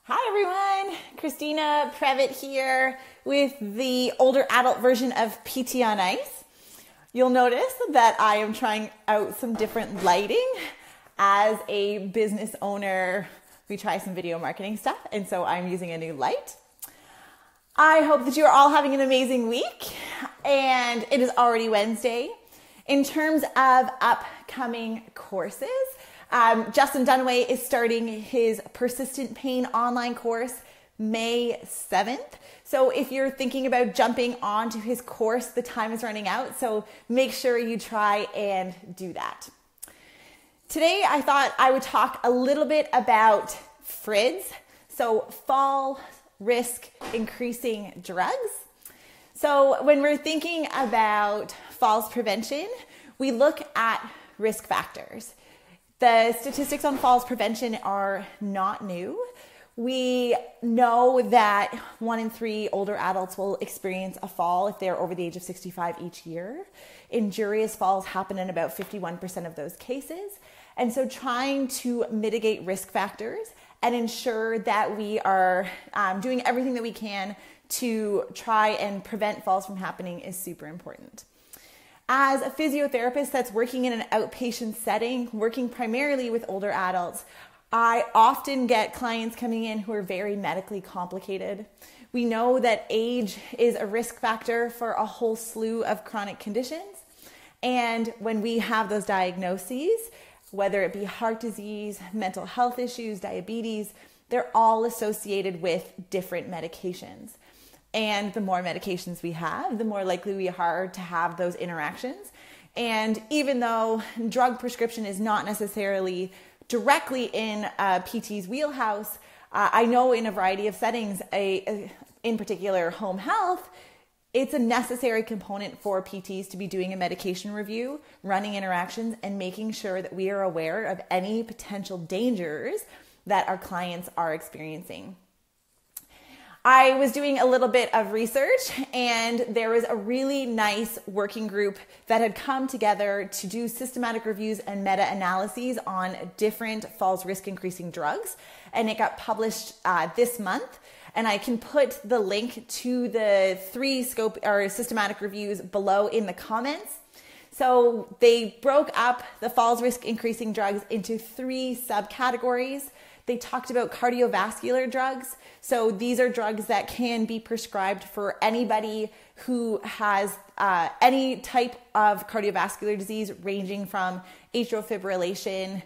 Hi everyone, Christina Previtt here with the older adult version of PT on Ice. You'll notice that I am trying out some different lighting. As a business owner, we try some video marketing stuff, and so I'm using a new light. I hope that you are all having an amazing week, and it is already Wednesday. In terms of upcoming courses, Justin Dunaway is starting his persistent pain online course May 7th. So if you're thinking about jumping onto his course, the time is running out. So make sure you try and do that. Today, I thought I would talk a little bit about FRIDS. So fall risk increasing drugs. So when we're thinking about falls prevention, we look at risk factors. The statistics on falls prevention are not new. We know that 1 in 3 older adults will experience a fall if they're over the age of 65 each year. Injurious falls happen in about 51% of those cases. And so trying to mitigate risk factors and ensure that we are doing everything that we can to try and prevent falls from happening is super important. As a physiotherapist that's working in an outpatient setting, working primarily with older adults, I often get clients coming in who are very medically complicated. We know that age is a risk factor for a whole slew of chronic conditions. And when we have those diagnoses, whether it be heart disease, mental health issues, diabetes, they're all associated with different medications. And the more medications we have, the more likely we are to have those interactions. And even though drug prescription is not necessarily directly in PT's wheelhouse, I know in a variety of settings, in particular home health, it's a necessary component for PTs to be doing a medication review, running interactions, and making sure that we are aware of any potential dangers that our clients are experiencing. I was doing a little bit of research, and there was a really nice working group that had come together to do systematic reviews and meta-analyses on different falls risk increasing drugs. And it got published this month. And I can put the link to the 3 scope or systematic reviews below in the comments. So they broke up the falls risk increasing drugs into 3 subcategories. They talked about cardiovascular drugs. So these are drugs that can be prescribed for anybody who has any type of cardiovascular disease, ranging from atrial fibrillation,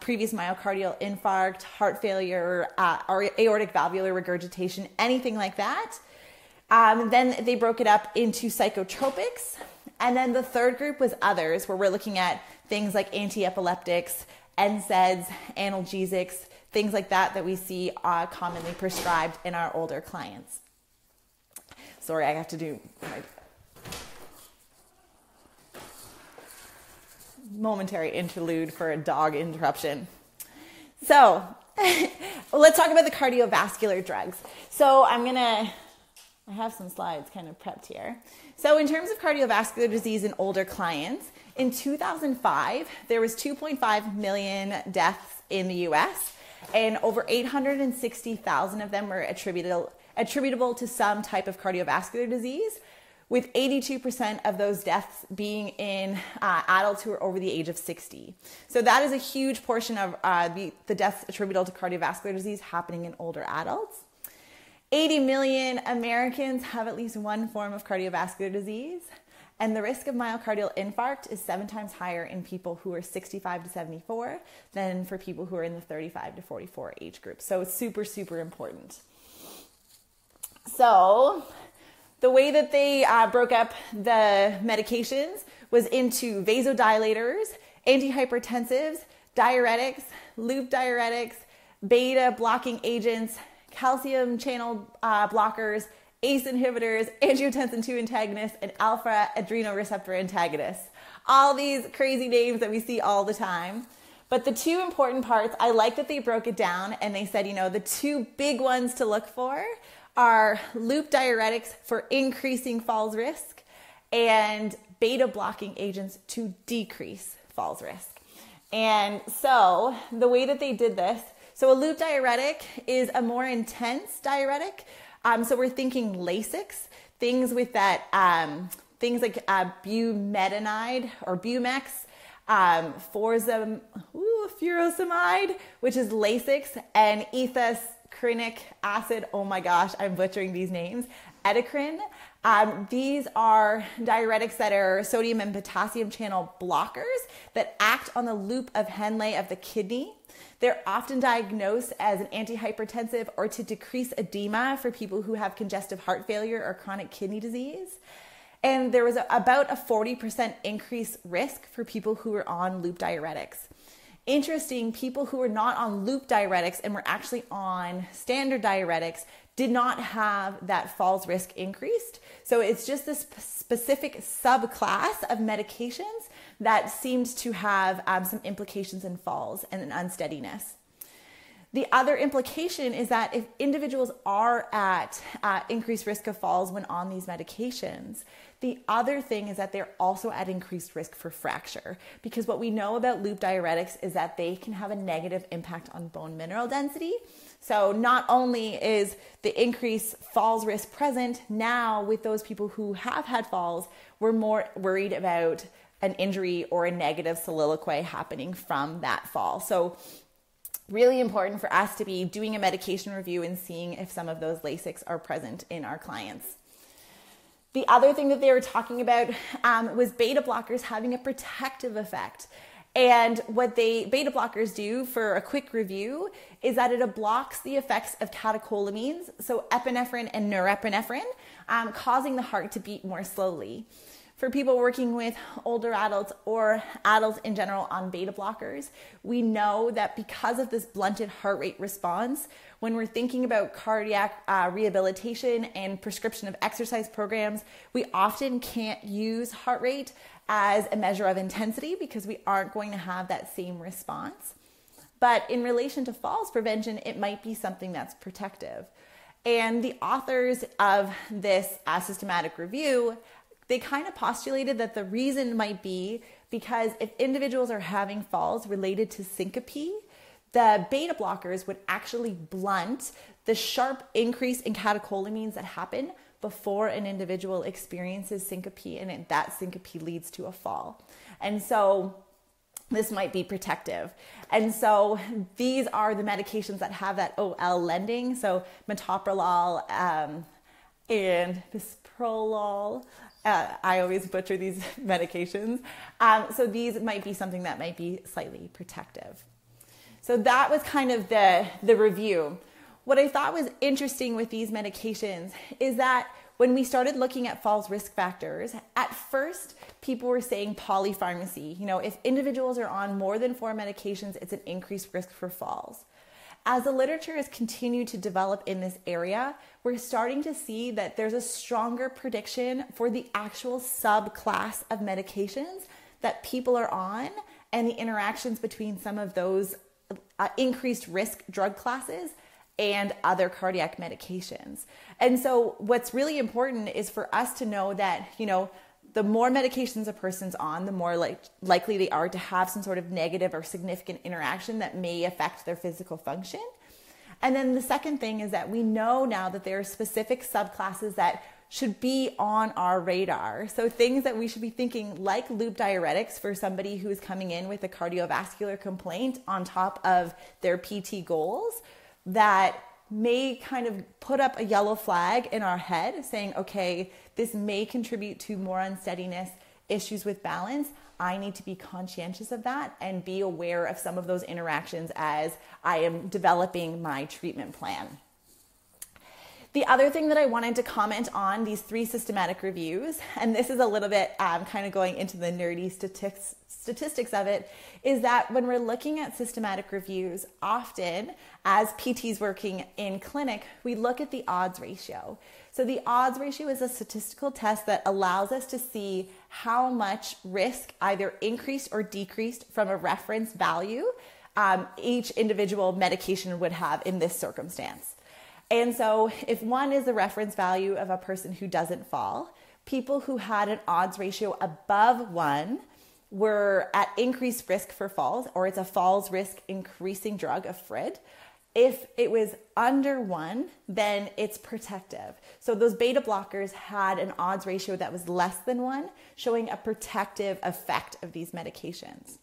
previous myocardial infarct, heart failure, or aortic valvular regurgitation, anything like that. Then they broke it up into psychotropics. And then the third group was others, where we're looking at things like anti-epileptics, NSAIDs, analgesics, things like that we see commonly prescribed in our older clients. Sorry, I have to do my momentary interlude for a dog interruption. So let's talk about the cardiovascular drugs. So I have some slides kind of prepped here. So in terms of cardiovascular disease in older clients, in 2005, there was 2.5 million deaths in the US, and over 860,000 of them were attributable to some type of cardiovascular disease, with 82% of those deaths being in adults who are over the age of 60. So that is a huge portion of the deaths attributable to cardiovascular disease happening in older adults. 80 million Americans have at least one form of cardiovascular disease, and the risk of myocardial infarct is 7 times higher in people who are 65 to 74 than for people who are in the 35 to 44 age group. So it's super, super important. So the way that they broke up the medications was into vasodilators, antihypertensives, diuretics, loop diuretics, beta blocking agents, calcium channel blockers, ACE inhibitors, angiotensin II antagonists, and alpha adrenal receptor antagonists. All these crazy names that we see all the time. But the 2 important parts, I like that they broke it down and they said, the 2 big ones to look for are loop diuretics for increasing falls risk and beta blocking agents to decrease falls risk. And so the way that they did this, So a loop diuretic is a more intense diuretic. So we're thinking Lasix, things with that, things like bumetanide or Bumex, furosemide, which is Lasix, and ethoscrinic acid. Oh my gosh, I'm butchering these names. Edecrine. These are diuretics that are sodium and potassium channel blockers that act on the loop of Henle of the kidney. They're often diagnosed as an antihypertensive or to decrease edema for people who have congestive heart failure or chronic kidney disease. And there was about a 40% increased risk for people who were on loop diuretics. Interesting, people who were not on loop diuretics and were actually on standard diuretics did not have that falls risk increased. So it's just this specific subclass of medications that seems to have some implications in falls and unsteadiness. The other implication is that if individuals are at increased risk of falls when on these medications, the other thing is that they're also at increased risk for fracture, because what we know about loop diuretics is that they can have a negative impact on bone mineral density. So not only is the increased falls risk present, now with those people who have had falls, we're more worried about an injury or a negative soliloquy happening from that fall. So really important for us to be doing a medication review and seeing if some of those Lasix are present in our clients. The other thing that they were talking about was beta blockers having a protective effect. And what beta blockers do, for a quick review, is that it blocks the effects of catecholamines, so epinephrine and norepinephrine, causing the heart to beat more slowly. For people working with older adults or adults in general on beta blockers, we know that because of this blunted heart rate response, when we're thinking about cardiac rehabilitation and prescription of exercise programs, we often can't use heart rate as a measure of intensity because we aren't going to have that same response. But in relation to falls prevention, it might be something that's protective. And the authors of this systematic review, they kind of postulated that the reason might be because if individuals are having falls related to syncope, the beta blockers would actually blunt the sharp increase in catecholamines that happen before an individual experiences syncope, and that syncope leads to a fall. And so this might be protective. And so these are the medications that have that OL lending. So metoprolol and bisoprolol. I always butcher these medications. So these might be something that might be slightly protective. So that was kind of the review. What I thought was interesting with these medications is that when we started looking at falls risk factors, at first people were saying polypharmacy. You know, if individuals are on more than 4 medications, it's an increased risk for falls. As the literature has continued to develop in this area, we're starting to see that there's a stronger prediction for the actual subclass of medications that people are on and the interactions between some of those increased risk drug classes and other cardiac medications. And so what's really important is for us to know that, you know, the more medications a person's on, the more likely they are to have some sort of negative or significant interaction that may affect their physical function. And then the second thing is that we know now that there are specific subclasses that should be on our radar. So things that we should be thinking, like loop diuretics for somebody who's coming in with a cardiovascular complaint on top of their PT goals, that may kind of put up a yellow flag in our head saying, okay, this may contribute to more unsteadiness, issues with balance. I need to be conscientious of that and be aware of some of those interactions as I am developing my treatment plan. The other thing that I wanted to comment on these 3 systematic reviews, and this is a little bit kind of going into the nerdy statistics of it, is that when we're looking at systematic reviews, often as PTs working in clinic, we look at the odds ratio. So the odds ratio is a statistical test that allows us to see how much risk either increased or decreased from a reference value each individual medication would have in this circumstance. And so if 1 is the reference value of a person who doesn't fall, people who had an odds ratio above 1 were at increased risk for falls, or it's a falls risk increasing drug, a FRID. If it was under 1, then it's protective. So those beta blockers had an odds ratio that was less than 1, showing a protective effect of these medications.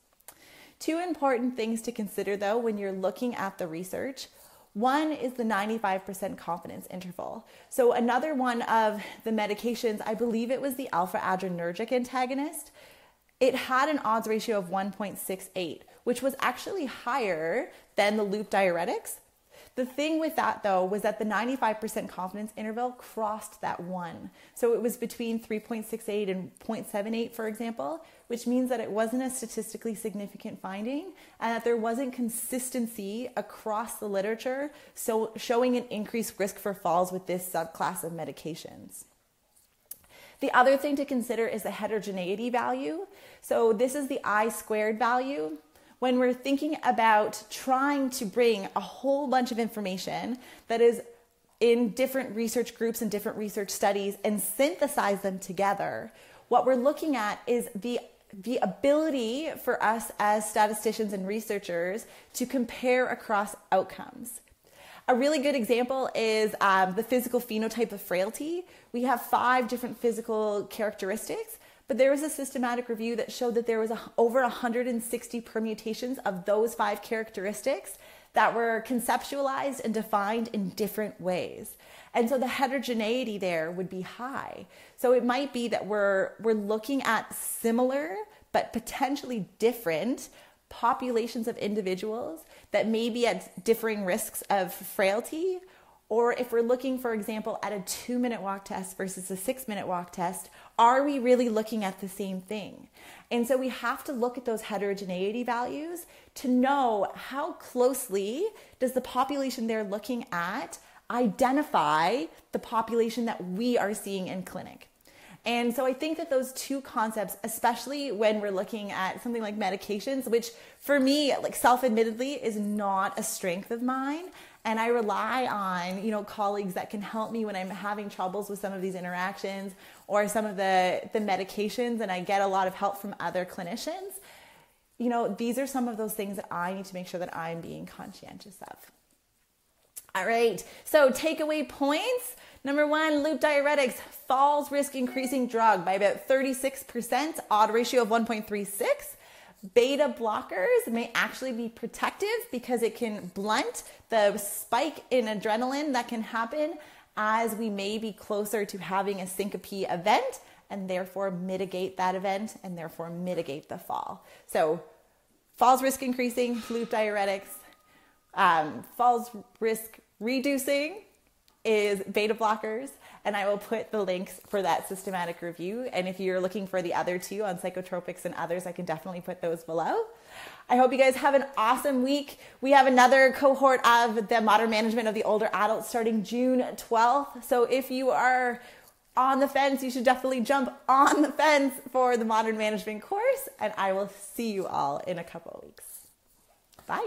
2 important things to consider though when you're looking at the research. One is the 95% confidence interval. So another one of the medications, I believe it was the alpha-adrenergic antagonist, it had an odds ratio of 1.68, which was actually higher than the loop diuretics. The thing with that though was that the 95% confidence interval crossed that 1. So it was between 3.68 and 0.78, for example, which means that it wasn't a statistically significant finding and that there wasn't consistency across the literature, so showing an increased risk for falls with this subclass of medications. The other thing to consider is the heterogeneity value. So this is the I-squared value. When we're thinking about trying to bring a whole bunch of information that is in different research groups and different research studies and synthesize them together, what we're looking at is the ability for us as statisticians and researchers to compare across outcomes. A really good example is the physical phenotype of frailty. We have 5 different physical characteristics, but there was a systematic review that showed that there was over 160 permutations of those 5 characteristics that were conceptualized and defined in different ways. And so the heterogeneity there would be high. So it might be that we're looking at similar but potentially different populations of individuals that may be at differing risks of frailty. Or if we're looking, for example, at a 2-minute walk test versus a 6-minute walk test, are we really looking at the same thing? And so we have to look at those heterogeneity values to know how closely does the population they're looking at identify the population that we are seeing in clinic. And so I think that those 2 concepts, especially when we're looking at something like medications, which for me, like self-admittedly, is not a strength of mine. And I rely on, colleagues that can help me when I'm having troubles with some of these interactions or some of the medications, and I get a lot of help from other clinicians. These are some of those things that I need to make sure that I'm being conscientious of. All right, so takeaway points. Number 1, loop diuretics, falls risk increasing drug by about 36%, odd ratio of 1.36. Beta blockers may actually be protective because it can blunt the spike in adrenaline that can happen as we may be closer to having a syncope event and therefore mitigate that event and therefore mitigate the fall. So falls risk increasing, loop diuretics. Falls risk reducing is beta blockers, and I will put the links for that systematic review. And if you're looking for the other 2 on psychotropics and others, I can definitely put those below. I hope you guys have an awesome week. We have another cohort of the modern management of the older adults starting June 12th. So if you are on the fence, you should definitely jump on the fence for the modern management course. And I will see you all in a couple of weeks. Bye.